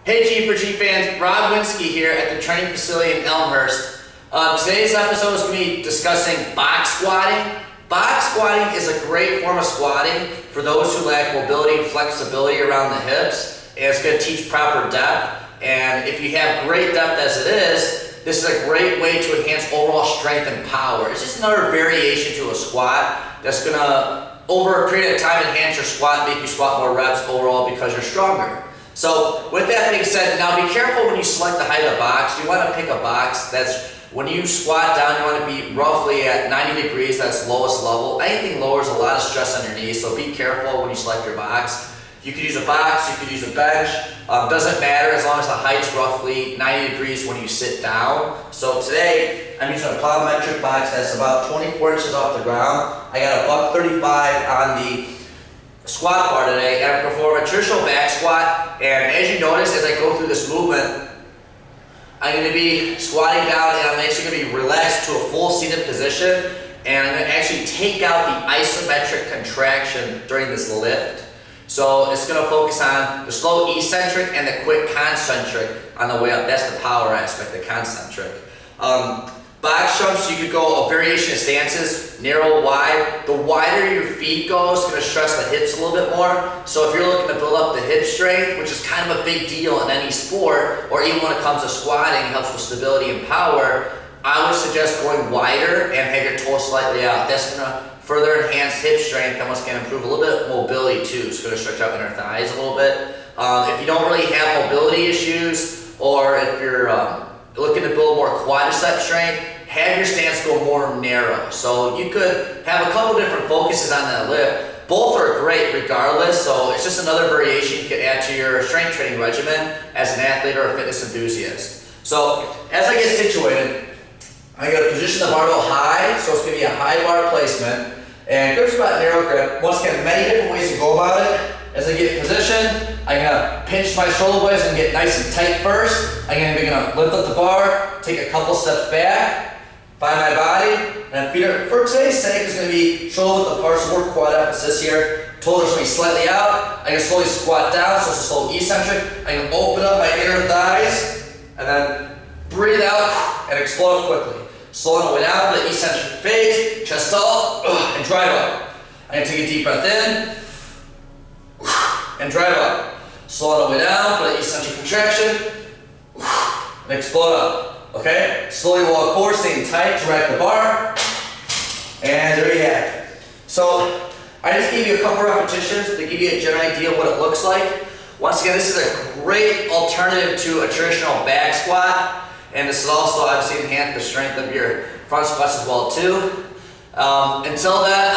Hey G4G fans, Rob Winsky here at the training facility in Elmhurst. Today's episode is going to be discussing box squatting. Box squatting is a great form of squatting for those who lack mobility and flexibility around the hips, and it's going to teach proper depth. And if you have great depth as it is, this is a great way to enhance overall strength and power. It's just another variation to a squat that's going to, over a period of time, enhance your squat, make you squat more reps overall because you're stronger. So with that being said, now be careful when you select the height of the box. You want to pick a box that's, when you squat down, you want to be roughly at 90 degrees, that's lowest level. Anything lower is a lot of stress on your knees, so be careful when you select your box. You could use a box, you could use a bench, doesn't matter as long as the height's roughly 90 degrees when you sit down. So today, I'm using a plyometric box that's about 24 inches off the ground. I got a $135 on the squat bar today, and I perform a traditional back squat. And as you notice, as I go through this movement, I'm going to be squatting down, and I'm actually going to be relaxed to a full seated position, and I'm going to actually take out the isometric contraction during this lift. So it's going to focus on the slow eccentric and the quick concentric on the way up. That's the power aspect, the concentric. Box jumps, you could go a variation of stances, narrow, wide. The wider your feet go, it's going to stress the hips a little bit more. So if you're looking to build up the hip strength, which is kind of a big deal in any sport, or even when it comes to squatting, it helps with stability and power, I would suggest going wider and have your toes slightly out. That's going to further enhance hip strength, and what's going to improve a little bit of mobility too. It's going to stretch out inner thighs a little bit. If you don't really have mobility issues, or if you're looking to build more quadricep strength, have your stance go more narrow. So you could have a couple different focuses on that lift. Both are great regardless, so it's just another variation you could add to your strength training regimen as an athlete or a fitness enthusiast. So as I get situated, I'm going to position the barbell high, so it's going to be a high bar placement. And grip spot, narrow grip. Once again, many different ways to go about it. As I get in position, I'm going to pinch my shoulder blades and get nice and tight first. I'm going to lift up the bar, take a couple steps back, find my body, and feet are, for today's sake, is going to be shoulder width apart, so we're quad emphasis here. Toes are going to be slightly out. I can slowly squat down, so it's a slow eccentric. I can open up my inner thighs, and then breathe out and explode quickly. Slow on the way down for the eccentric phase, chest tall, and drive up. I'm going to take a deep breath in, and drive up. Slow on the way down for the eccentric contraction, and explode up. Okay? Slowly walk forward, staying tight, direct the bar, and there you have it. So, I just gave you a couple repetitions to give you a general idea of what it looks like. Once again, this is a great alternative to a traditional back squat. And this is also obviously enhance the strength of your front squats as well too. Until then,